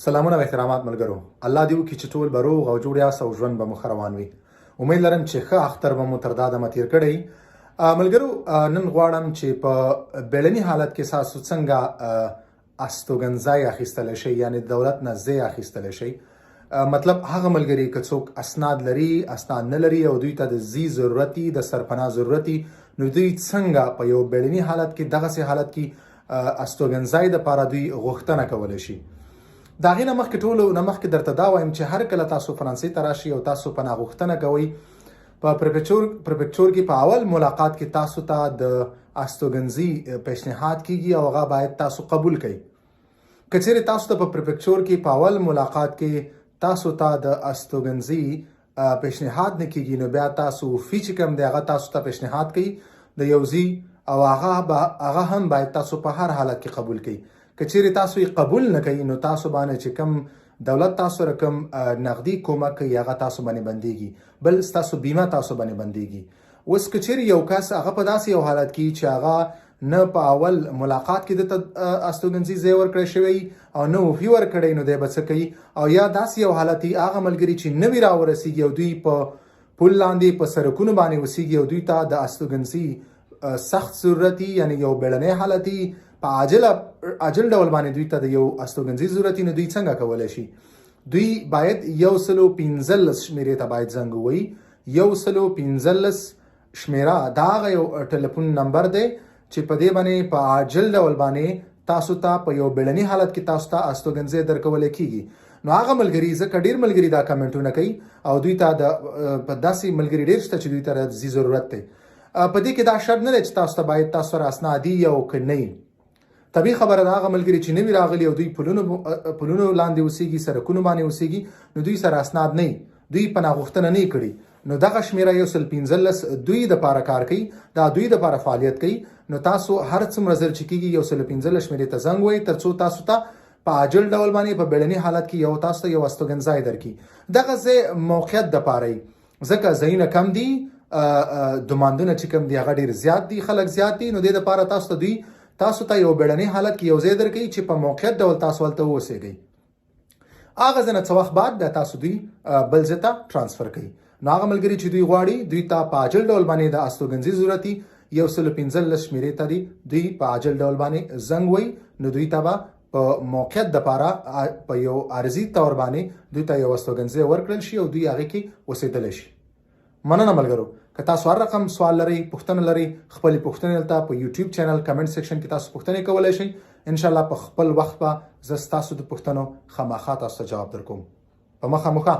سلامونه او احترامات ملګرو. الله دې وکړي چې ټول به روغ او جوړ یاست او ژوند به مو ښه روان وي. امید لرم چې ښه اختر به مو تر دا دمه تېر کړی. ملګرو، نن غواړم چې په بیړني حالت کې تاسو څنګه استوګنځای اخیستلی شئ، یعنې دولت نه ځای اخیستلی شئ. مطلب هغه ملګري که څوک اسناد لري، اسناد نه لري او دوی ته د ځي ضرورت وي، د سرپناه ضرورت وي، نو دوی څنګه په یو بیړني حالت کې دغسې حالت کې استوګنځای دپاره دوی غوښتنه کولی شي. د هغې نه مخکې درته دا وایم چې هر کله تاسو فرانسې ته راشئ او تاسو پناه غوښتنه کوئ، په پریفکچور کې په اول ملاقات کې تاسو ته د استوګنځي پیشنهاد کیږي او هغه باید تاسو قبول کړئ. که چیرې تاسو ته په پریفکچور کې په اول ملاقات کې تاسو ته د استوګنځي پیشنهاد نه کیږي، نو بیا تاسو فی چې کوم دی هغه تاسو ته پیشنهاد کوي د یو ځای او هغه هم باید تاسو په هر حالت کې قبول کړئ. که چیرې تاسو یې قبول نه کوئ، نو تاسو باندې چې کوم دولت تاسو رقم نقدي کومک کوي هغه تاسو باندې بندیږي، بل ستاسو بیمه تاسو باندې بندیږي. اوس که چیرې یو کس هغه په داسې یو حالت کې چې هغه نه په اول ملاقات کې دته استوګنځي ځای ورکړی شوی او نه وفي ورکړی، نو دی به څه کوي؟ او یا داسې یو حالت هغه ملګري چې نوي راورسیږي او دوی په پل لاندې په سړکونو باندې اوسیږي او دوی ته د استوګنځي سخت ضرورت وي، یعنې یو بیړنی حالت وي، په عاجل ډول باندې دوی ته د یو استوګنځي ضرورت وي، نو دوی څنګه کولی شي؟ دوی باید 115 شمیرې ته باید زنګ ووهي. 115 شمیره دا هغه یو ټلیفون نمبر دی چې په دې باندې په عاجل ډول باندې تاسو ته په یو بیړني حالت کې تاسو ته استوګنځي درکولی کیږي. نو هغه ملګري، ځکه ډېر ملګري دا کمنټونه کوي او دوی ته داسې ملګري ډېر شته چې دوی ته د ضرورت دی. په دې کې دا شرط نه دی چې تاسو ته باید تاسو سره اسنادي او که نه. طبیعي خبره ده، هغه ملګري چې نوي راغلي او دوی پلونو لاندې اوسیږي، سړکونو باندې اوسیږي، نو دوی سره اسناد نه وي، دوی پناه غوښتنه نه کړي، نو دغه شمیره 115 دوی دپاره کار کوي، دا دوی دپاره فعالیت کوي. نو تاسو هر څومره ژر چې کېږي 115 شمیرې ته زنګ ووهئ، تر څو تاسو ته په عاجل ډول باندې په بیړني حالت کې تاسو ته یو استوګنځای درکړي. دغه ځای موقعیت دپاره یي، ځکه ځایونه کم دي، دوماندونه چې کوم دي هغه ډېر زیات دي، خلک زیات دي، نو دې دپاره تاسو ته یو بیړنی حالت کې یو ځای درکوي چې په موقعیت ډول تاسو هلته واوسیږئ. هغه ځای نه څه وخت بعد بیا تاسو دوی بل ځای ته ټرانسفر کوي. نو هغه ملګري چې دوی غواړي دوی ته په عاجل ډول باندې د استوګنځي ضرورت وي، 115 شمیرې ته دوی په عاجل ډول باندې زنګ ووهي، نو دوی ته به په موقعیت دپاره په یو عرضي طور باندې دوی ته یو استوګنځي ورکړل شي او دوی هغې کې اوسېدلی شي. مننه ملګرو. که تاسو هر رقم سوال لرئ، پوښتنه لرئ، خپلې پوښتنې دلته په یوټیوب چینل کمنټ سیکشن کې تاسو پوښتنې کولی شئ. انشاءالله په خپل وخت به زه ستاسو د پوښتنو خامخا تاسو ته جواب درکوم. په مخه